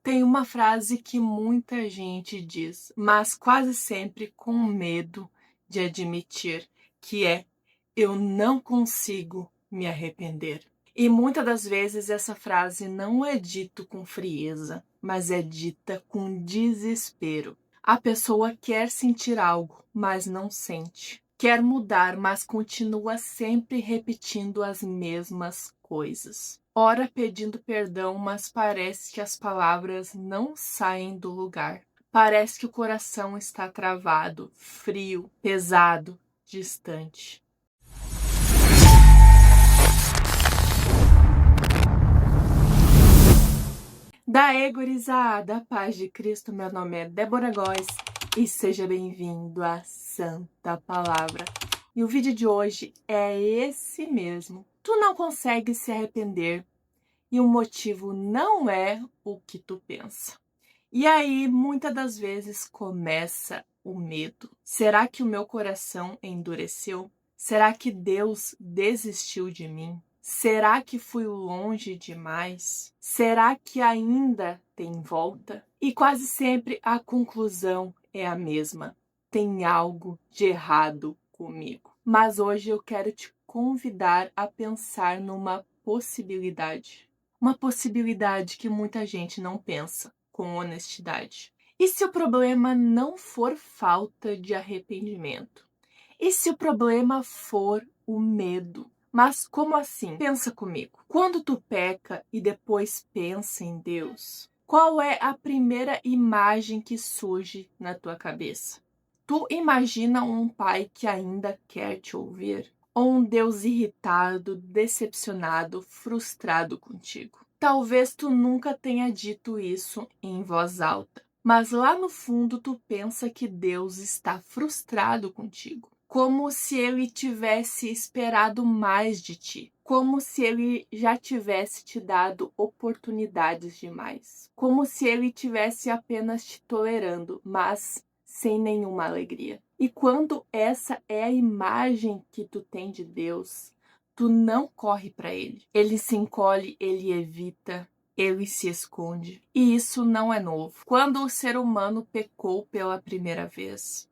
Tem uma frase que muita gente diz, mas quase sempre com medo de admitir, que é: eu não consigo me arrepender. E muitas das vezes essa frase não é dita com frieza, mas é dita com desespero. A pessoa quer sentir algo, mas não sente. Quer mudar, mas continua sempre repetindo as mesmas coisas. Ora pedindo perdão, mas parece que as palavras não saem do lugar. Parece que o coração está travado, frio, pesado, distante. Daí, gurizada, paz de Cristo, meu nome é Débora Góes e seja bem-vindo à Santa Palavra. E o vídeo de hoje é esse mesmo. Tu não consegue se arrepender e o motivo não é o que tu pensa. E aí, muitas das vezes, começa o medo. Será que o meu coração endureceu? Será que Deus desistiu de mim? Será que fui longe demais? Será que ainda tem volta? E quase sempre a conclusão é a mesma. Tem algo de errado comigo. Mas hoje eu quero te convidar a pensar numa possibilidade. Uma possibilidade que muita gente não pensa com honestidade. E se o problema não for falta de arrependimento? E se o problema for o medo? Mas como assim? Pensa comigo. Quando tu peca e depois pensa em Deus, qual é a primeira imagem que surge na tua cabeça? Tu imagina um pai que ainda quer te ouvir? Ou um Deus irritado, decepcionado, frustrado contigo? Talvez tu nunca tenha dito isso em voz alta, mas lá no fundo tu pensa que Deus está frustrado contigo, como se ele tivesse esperado mais de ti, como se ele já tivesse te dado oportunidades demais, como se ele tivesse apenas te tolerando, mas sem nenhuma alegria. E quando essa é a imagem que tu tem de Deus, tu não corre para ele. Ele se encolhe, ele evita, ele se esconde. E isso não é novo. Quando o ser humano pecou pela primeira vez,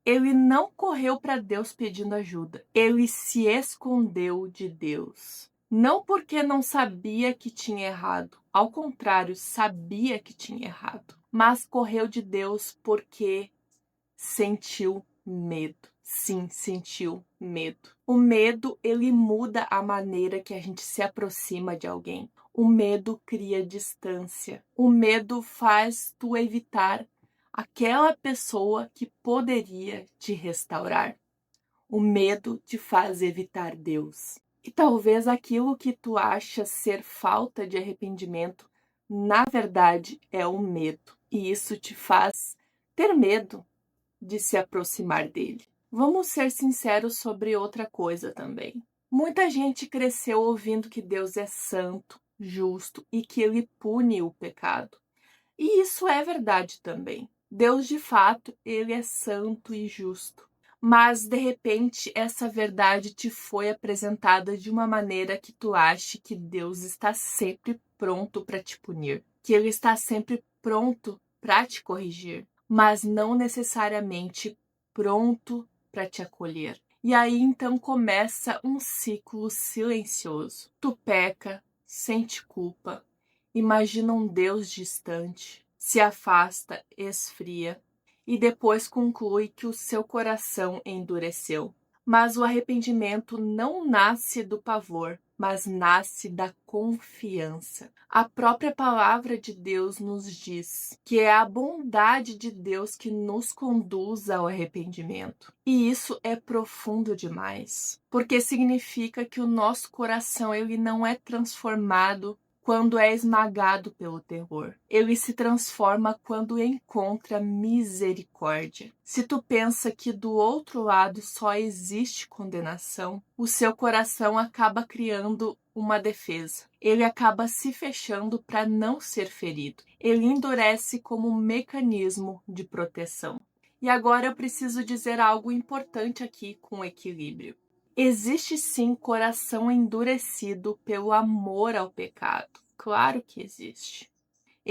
ele não correu para Deus pedindo ajuda. Ele se escondeu de Deus. Não porque não sabia que tinha errado. Ao contrário, sabia que tinha errado. Mas correu de Deus porque sentiu medo. Sim, sentiu medo. O medo, ele muda a maneira que a gente se aproxima de alguém. O medo cria distância. O medo faz tu evitar aquela pessoa que poderia te restaurar. O medo te faz evitar Deus. E talvez aquilo que tu acha ser falta de arrependimento, na verdade é o medo. E isso te faz ter medo de se aproximar dele. Vamos ser sinceros sobre outra coisa também. Muita gente cresceu ouvindo que Deus é santo, justo e que ele pune o pecado. E isso é verdade também. Deus, de fato, ele é santo e justo. Mas, de repente, essa verdade te foi apresentada de uma maneira que tu ache que Deus está sempre pronto para te punir, que ele está sempre pronto para te corrigir, mas não necessariamente pronto para te acolher. E aí então começa um ciclo silencioso. Tu peca, sente culpa, imagina um Deus distante, se afasta, esfria e depois conclui que o seu coração endureceu. Mas o arrependimento não nasce do pavor, mas nasce da confiança. A própria palavra de Deus nos diz que é a bondade de Deus que nos conduz ao arrependimento. E isso é profundo demais, porque significa que o nosso coração ele não é transformado quando é esmagado pelo terror. Ele se transforma quando encontra misericórdia. Se tu pensa que do outro lado só existe condenação, o seu coração acaba criando uma defesa. Ele acaba se fechando para não ser ferido. Ele endurece como um mecanismo de proteção. E agora eu preciso dizer algo importante aqui com equilíbrio. Existe sim coração endurecido pelo amor ao pecado. Claro que existe.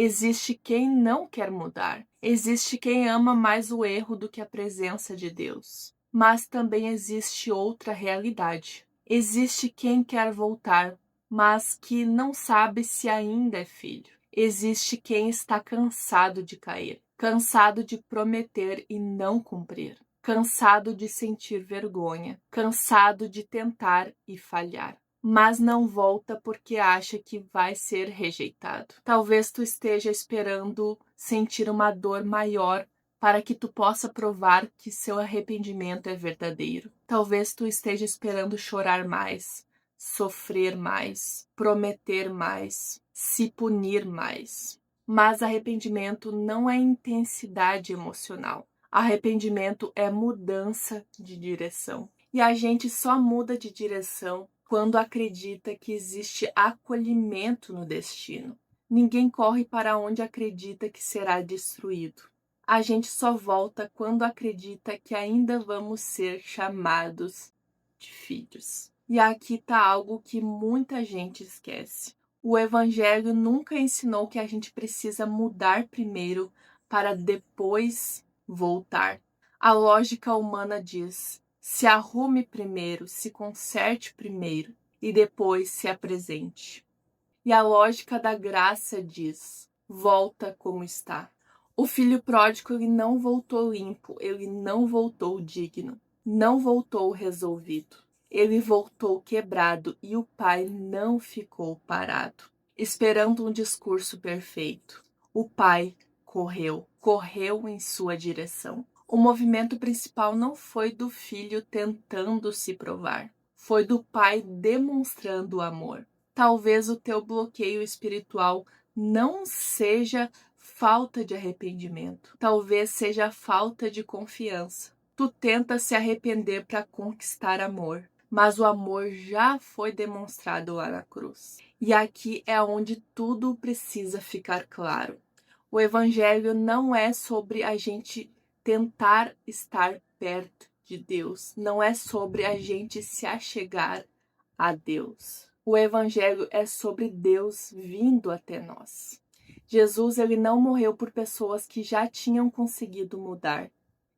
Existe quem não quer mudar. Existe quem ama mais o erro do que a presença de Deus. Mas também existe outra realidade. Existe quem quer voltar, mas que não sabe se ainda é filho. Existe quem está cansado de cair, cansado de prometer e não cumprir, cansado de sentir vergonha, cansado de tentar e falhar, mas não volta porque acha que vai ser rejeitado. Talvez tu esteja esperando sentir uma dor maior para que tu possa provar que seu arrependimento é verdadeiro. Talvez tu esteja esperando chorar mais, sofrer mais, prometer mais, se punir mais. Mas arrependimento não é intensidade emocional. Arrependimento é mudança de direção. E a gente só muda de direção quando acredita que existe acolhimento no destino. Ninguém corre para onde acredita que será destruído. A gente só volta quando acredita que ainda vamos ser chamados de filhos. E aqui está algo que muita gente esquece. O Evangelho nunca ensinou que a gente precisa mudar primeiro para depois voltar. A lógica humana diz: se arrume primeiro, se conserte primeiro e depois se apresente. E a lógica da graça diz: volta como está. O filho pródigo ele não voltou limpo, ele não voltou digno, não voltou resolvido. Ele voltou quebrado e o pai não ficou parado, esperando um discurso perfeito. O pai correu em sua direção. O movimento principal não foi do filho tentando se provar, foi do pai demonstrando amor. Talvez o teu bloqueio espiritual não seja falta de arrependimento, talvez seja falta de confiança. Tu tenta se arrepender para conquistar amor, mas o amor já foi demonstrado lá na cruz. E aqui é onde tudo precisa ficar claro. O Evangelho não é sobre a gente tentar estar perto de Deus, não é sobre a gente se achegar a Deus. O Evangelho é sobre Deus vindo até nós. Jesus ele não morreu por pessoas que já tinham conseguido mudar.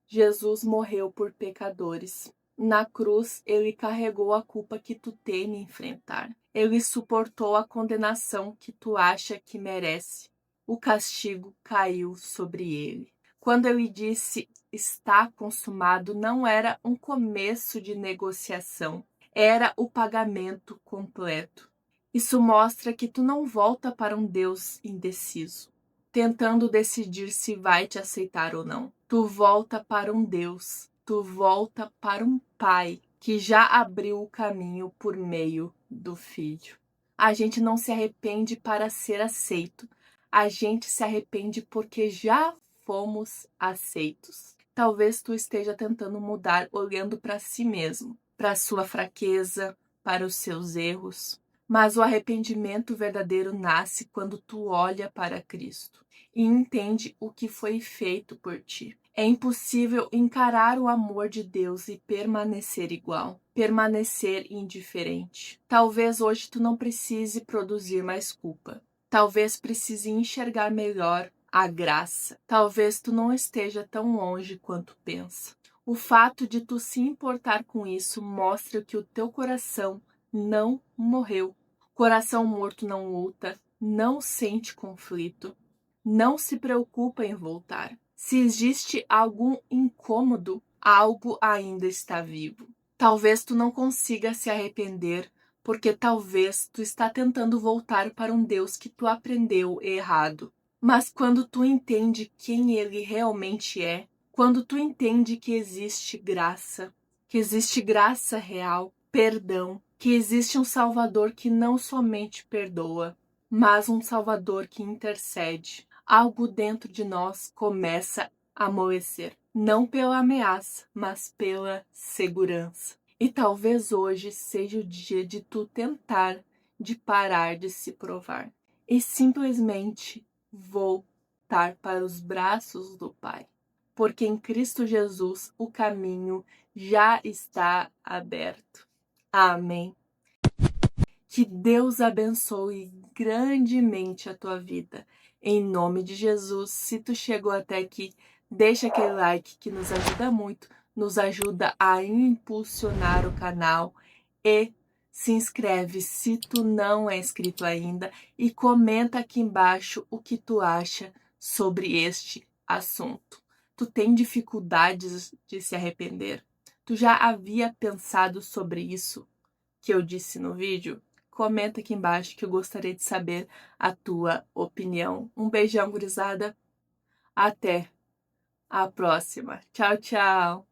Jesus morreu por pecadores. Na cruz, ele carregou a culpa que tu teme enfrentar. Ele suportou a condenação que tu acha que merece. O castigo caiu sobre ele. Quando ele disse está consumado, não era um começo de negociação, era o pagamento completo. Isso mostra que tu não volta para um Deus indeciso, tentando decidir se vai te aceitar ou não. Tu volta para um Deus, tu volta para um Pai que já abriu o caminho por meio do Filho. A gente não se arrepende para ser aceito, a gente se arrepende porque já fomos aceitos. Talvez tu esteja tentando mudar olhando para si mesmo, para a sua fraqueza, para os seus erros. Mas o arrependimento verdadeiro nasce quando tu olha para Cristo e entende o que foi feito por ti. É impossível encarar o amor de Deus e permanecer igual, permanecer indiferente. Talvez hoje tu não precise produzir mais culpa. Talvez precise enxergar melhor a graça. Talvez tu não esteja tão longe quanto pensa. O fato de tu se importar com isso mostra que o teu coração não morreu. Coração morto não luta, não sente conflito, não se preocupa em voltar. Se existe algum incômodo, algo ainda está vivo. Talvez tu não consiga se arrepender, porque talvez tu está tentando voltar para um Deus que tu aprendeu errado. Mas quando tu entende quem ele realmente é, quando tu entende que existe graça real, perdão, que existe um Salvador que não somente perdoa, mas um Salvador que intercede, algo dentro de nós começa a amolecer. Não pela ameaça, mas pela segurança. E talvez hoje seja o dia de tu tentar, de parar de se provar. E simplesmente voltar para os braços do Pai. Porque em Cristo Jesus o caminho já está aberto. Amém. Que Deus abençoe grandemente a tua vida. Em nome de Jesus, se tu chegou até aqui, deixa aquele like que nos ajuda muito, nos ajuda a impulsionar o canal e se inscreve se tu não é inscrito ainda e comenta aqui embaixo o que tu acha sobre este assunto. Tu tem dificuldades de se arrepender? Tu já havia pensado sobre isso que eu disse no vídeo? Comenta aqui embaixo que eu gostaria de saber a tua opinião. Um beijão, gurizada. Até a próxima. Tchau, tchau.